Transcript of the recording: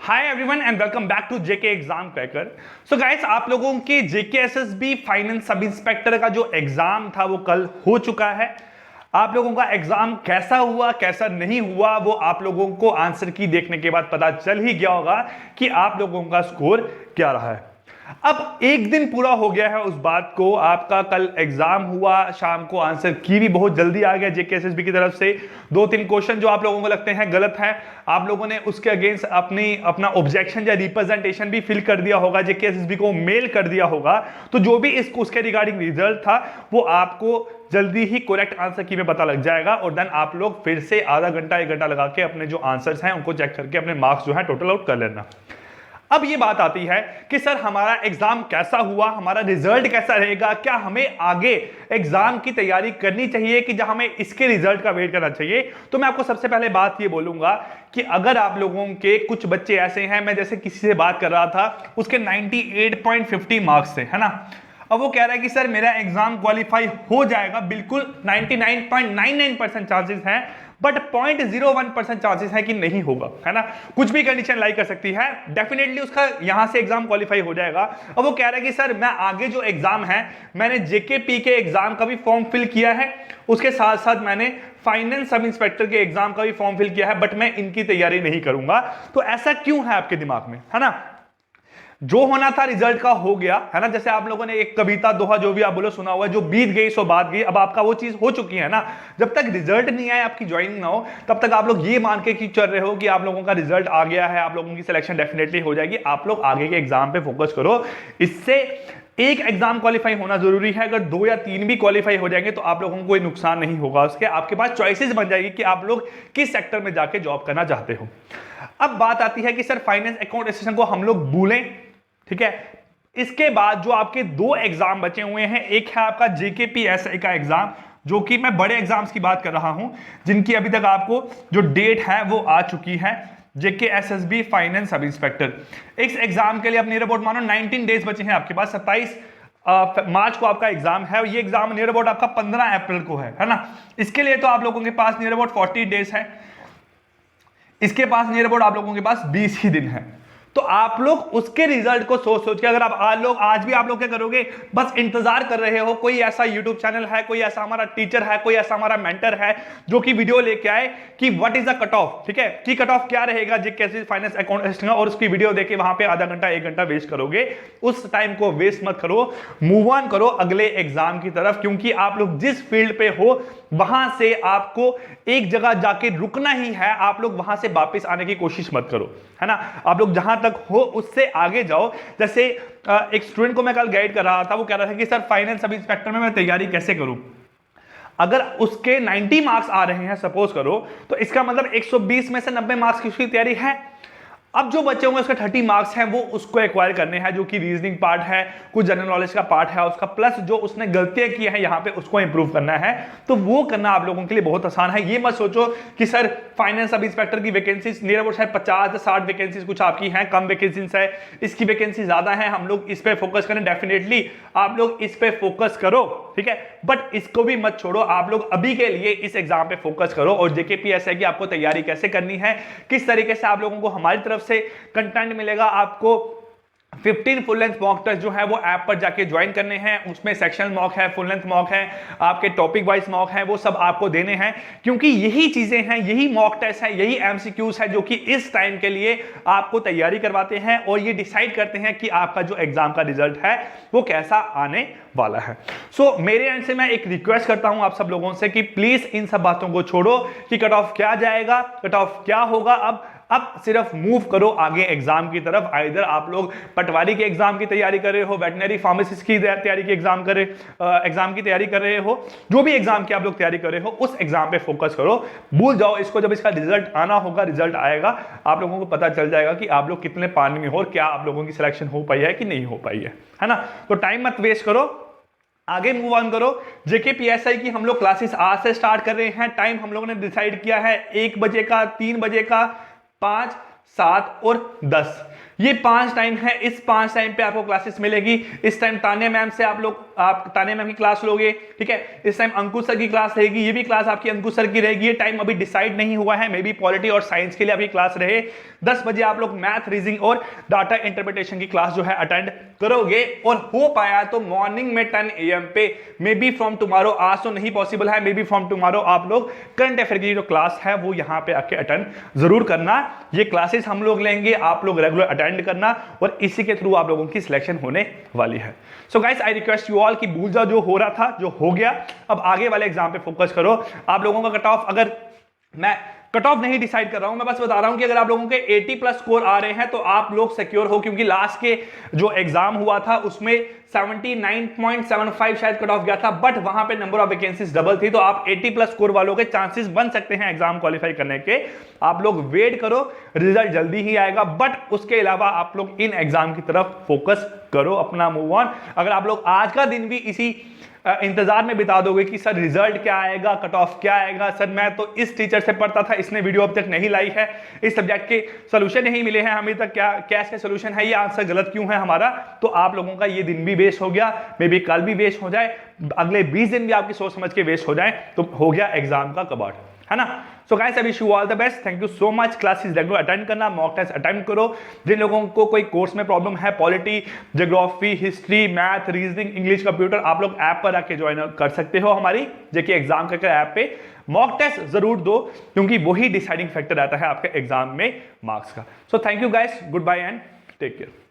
Hi everyone and welcome back to JK exam cracker. So guys, आप लोगों के JK SSB finance sub inspector का जो exam था वो कल हो चुका है। आप लोगों का एग्जाम कैसा हुआ कैसा नहीं हुआ वो आप लोगों को आंसर की देखने के बाद पता चल ही गया होगा कि आप लोगों का स्कोर क्या रहा है। अब एक दिन पूरा हो गया है उस बात को, आपका कल एग्जाम हुआ, शाम को आंसर की भी बहुत जल्दी आ गया जेके एसएसबी की तरफ से। 2-3 क्वेश्चन जो आप लोगों को लगते हैं गलत है, आप लोगों ने उसके अगेंस्ट अपना ऑब्जेक्शन या रिप्रेजेंटेशन भी फिल कर दिया होगा, जेके एसएसबी को मेल कर दिया होगा। तो जो भी उसके रिगार्डिंग रिजल्ट था वो आपको जल्दी ही करेक्ट आंसर की में पता लग जाएगा और देन आप लोग फिर से आधा घंटा 1 घंटा लगा के अपने जो आंसर्स हैं उनको चेक करके अपने मार्क्स जो है टोटल आउट कर लेना। अब ये बात आती है कि सर हमारा एग्जाम कैसा हुआ, हमारा रिजल्ट कैसा रहेगा, क्या हमें आगे एग्जाम की तैयारी करनी चाहिए कि जहां हमें इसके रिजल्ट का वेट करना चाहिए। तो मैं आपको सबसे पहले बात ये बोलूंगा कि अगर आप लोगों के कुछ बच्चे ऐसे हैं, मैं जैसे किसी से बात कर रहा था उसके 98.50 मार्क्स थे, है ना। अब वो कह रहा है कि सर मेरा एग्जाम क्वालिफाई हो जाएगा, बिल्कुल 99.99% चांसेस हैं, बट 0.01% चांसेस है कि नहीं होगा, है ना। कुछ भी कंडीशन लाई कर सकती है, डेफिनेटली उसका यहां से एग्जाम क्वालिफाई हो जाएगा। अब वो कह रहा है कि सर मैं आगे जो एग्जाम है, मैंने जेकेपी के एग्जाम का भी फॉर्म फिल किया है, उसके साथ साथ मैंने फाइनेंस सब इंस्पेक्टर के एग्जाम का भी फॉर्म फिल किया है, बट मैं इनकी तैयारी नहीं करूंगा। तो ऐसा क्यों है आपके दिमाग में, है ना। जो होना था रिजल्ट का हो गया, है ना। जैसे आप लोगों ने एक कविता दोहा जो भी आप बोलो सुना हुआ है, जो बीत गई सो बात गई। अब आपका वो चीज हो चुकी है ना। जब तक रिजल्ट नहीं आए, आपकी ज्वाइनिंग ना हो, तब तक आप लोग ये मान के कि चल रहे हो कि आप लोगों का रिजल्ट आ गया है, आप लोगों की सिलेक्शन डेफिनेटली हो जाएगी। आप लोग आगे के एग्जाम पे फोकस करो। इससे एक एग्जाम क्वालिफाई होना जरूरी है, अगर 2 या 3 भी क्वालिफाई हो जाएंगे तो आप लोगों को कोई नुकसान नहीं होगा उसके। आपके पास चॉइसेस बन जाएगी कि आप लोग किस सेक्टर में जाके जॉब करना चाहते हो। अब बात आती है कि सर फाइनेंस अकाउंट असिस्टेंट को हम लोग भूलें, ठीक है। इसके बाद जो आपके 2 एग्जाम बचे हुए हैं, एक है आपका जेकेपीएसआई का एग्जाम, जो कि मैं बड़े एग्जाम्स की बात कर रहा हूं, जिनकी अभी तक आपको जो डेट है वो आ चुकी है। जेकेएसएसबी फाइनेंस सब इंस्पेक्टर, इस एग्जाम के लिए अब नियर अबाउट मानो 19 डेज बचे हैं आपके पास। 27 मार्च को आपका एग्जाम है और ये एग्जाम नियर अबाउट आपका 15 अप्रैल को है ना। इसके लिए तो आप लोगों के पास नियर अबाउट 40 डेज है, इसके पास नियर अबाउट आप लोगों के पास 20 ही दिन है। तो आप लोग उसके रिजल्ट को सोच सोच के, अगर आप आज भी आप लोग क्या करोगे, बस इंतजार कर रहे हो कोई ऐसा यूट्यूब चैनल है, कोई ऐसा हमारा टीचर है, कोई ऐसा हमारा मेंटर है जो कि वीडियो लेके आए कि what is the cut off, ठीक है, कि कट ऑफ क्या रहेगा जेके फाइनेंस अकाउंट असिस्टेंट, और उसकी वीडियो देके वहां पे आधा घंटा 1 घंटा वेस्ट करोगे। उस टाइम को वेस्ट मत करो, मूव ऑन करो अगले एग्जाम की तरफ, क्योंकि आप लोग जिस फील्ड पे हो वहां से आपको एक जगह जाके रुकना ही है। आप लोग वहां से वापस आने की कोशिश मत करो, है ना। आप लोग जहां तक हो उससे आगे जाओ। जैसे एक स्टूडेंट को मैं कल गाइड कर रहा था, वो कह रहा था कि सर फाइनेंस सब इंस्पेक्टर में मैं तैयारी कैसे करूं। अगर उसके 90 मार्क्स आ रहे हैं सपोज करो, तो इसका मतलब 120 में से 90 मार्क्स की उसकी तैयारी है। अब जो बचे होंगे उसके 30 मार्क्स हैं, वो उसको एक्वायर करने हैं, जो कि रीजनिंग पार्ट है, कुछ जनरल नॉलेज का पार्ट है उसका, प्लस जो उसने गलतियां की हैं यहाँ पे उसको इंप्रूव करना है। तो वो करना आप लोगों के लिए बहुत आसान है। ये मत सोचो कि सर फाइनेंस सब इंस्पेक्टर की वैकेंसीज नियर अबाउट शायद 50 से 60 वैकेंसीज कुछ आपकी हैं, कम वैकेंसीज है, इसकी वैकेंसी ज्यादा है, हम लोग इस पे फोकस करें। डेफिनेटली आप लोग इस पे फोकस करो, ठीक है, बट इसको भी मत छोड़ो। आप लोग अभी के लिए इस एग्जाम पे फोकस करो और जेकेपीएसआई की आपको तैयारी कैसे करनी है, किस तरीके से आप लोगों को हमारी तरफ से कंटेंट मिलेगा। आपको 15 फुल लेंथ मॉक टेस्ट जो है वो ऐप पर जाके ज्वाइन करने हैं। उसमें सेक्शनल मॉक है, फुल लेंथ मॉक है, आपके टॉपिक वाइज मॉक है, वो सब आपको देने हैं, क्योंकि यही चीजें हैं, यही मॉक टेस्ट है, यही एमसीक्यूज है जो कि इस टाइम के लिए आपको तैयारी करवाते हैं और ये डिसाइड करते हैं कि आपका जो एग्जाम का रिजल्ट है वो कैसा आने वाला है। सो मेरे एंड से मैं एक रिक्वेस्ट करता हूं आप सब लोगों से कि प्लीज इन सब बातों को छोड़ो कि कट ऑफ क्या जाएगा, कट ऑफ क्या होगा। अब सिर्फ मूव करो आगे एग्जाम की तरफ। आइदर आप लोग पटवारी के एग्जाम की तैयारी कर रहे हो, वेटनरी फार्मासिस्ट की तैयारी की एग्जाम की तैयारी कर रहे हो, जो भी एग्जाम की आप लोग तैयारी कर रहे हो उस एग्जाम पे फोकस करो। भूल जाओ इसको, जब इसका रिजल्ट आना होगा, रिजल्ट आएगा, आप लोगों को पता चल जाएगा कि आप लोग कितने पानी में हो और क्या आप लोगों की सिलेक्शन हो पाई है कि नहीं हो पाई है ना। तो टाइम मत वेस्ट करो, आगे मूव ऑन करो। जेकेपीएसआई की हम लोग क्लासेस आज से स्टार्ट कर रहे हैं। टाइम हम लोगों ने डिसाइड किया है 1 बजे का, 3 बजे का, 5, 7 और 10, ये 5 टाइम है। इस 5 टाइम पे आपको क्लासेस मिलेगी। इस टाइम तानिया मैम से आप लोग आप ताने मैम की क्लास लोगे, ठीक है, इस टाइम अंकुश सर की क्लास रहेगी, ये भी क्लास आपकी अंकुश सर की रहेगी, ये टाइम अभी डिसाइड नहीं हुआ है, मे बी पॉलिटी और साइंस के लिए आपकी क्लास रहे। 10 बजे आप लोग मैथ, रीजनिंग और डाटा इंटरप्रिटेशन की क्लास जो है अटेंड करोगे, और हो पाया तो मॉर्निंग में 10 AM पे, मे बी फ्रॉम टुमारो, आज तो नहीं पॉसिबल है, मे बी फ्रॉम टुमारो आप लोग करंट अफेयर की जो क्लास है वो यहाँ पे आके अटेंड जरूर करना। ये क्लासेस हम लोग लेंगे, आप लोग रेगुलर अटेंड करना, और इसी के थ्रू आप लोगों की सिलेक्शन होने वाली है। So guys I request you all कि भूल जाओ जो हो रहा था, जो हो गया, अब आगे वाले एग्जाम पे फोकस करो। आप लोगों का कट ऑफ, अगर मैं कट ऑफ नहीं डिसाइड कर रहा हूं, मैं बस बता रहा हूं कि अगर आप लोगों के 80+ स्कोर आ रहे हैं तो आप लोग सिक्योर हो, क्योंकि लास्ट के जो एग्जाम हुआ था उसमें 79.75 शायद कट ऑफ गया था, बट वहां पे नंबर ऑफ वैकेंसीज डबल थी, तो आप 80+ स्कोर वालों के चांसेस बन सकते हैं एग्जाम क्वालिफाई करने के। आप लोग वेट करो, रिजल्ट जल्दी ही आएगा, बट उसके अलावा आप लोग इन एग्जाम की तरफ फोकस करो, अपना मूव ऑन। अगर आप लोग आज का दिन भी इसी इंतजार में बिता दोगे कि सर रिजल्ट क्या आएगा, कट ऑफ क्या आएगा, सर मैं तो इस टीचर से पढ़ता था, इसने वीडियो अब तक नहीं लाई है, इस सब्जेक्ट के सोल्यूशन नहीं मिले हैं अभी तक, क्या इसका सोल्यूशन है, ये आंसर गलत क्यों है हमारा, तो आप लोगों का ये दिन भी वेस्ट हो गया, मे बी कल भी वेस्ट हो जाए, अगले 20 दिन भी आपकी सोच समझ के वेस्ट हो जाए, तो हो गया एग्जाम का कबाड़, है ना। So guys I wish you all the best, thank you so much. Classes regular attend करना, मॉक टेस्ट अटेंड करो। जिन लोगों को कोई कोर्स में प्रॉब्लम है, polity, geography, history, math, reasoning, English, computer, आप लोग ऐप पर आके ज्वाइन कर सकते हो हमारी जेके एग्जाम करके ऐप पे। मॉक टेस्ट जरूर दो, क्योंकि वही डिसाइडिंग फैक्टर रहता है आपके एग्जाम में मार्क्स का। So thank you guys, goodbye and take care.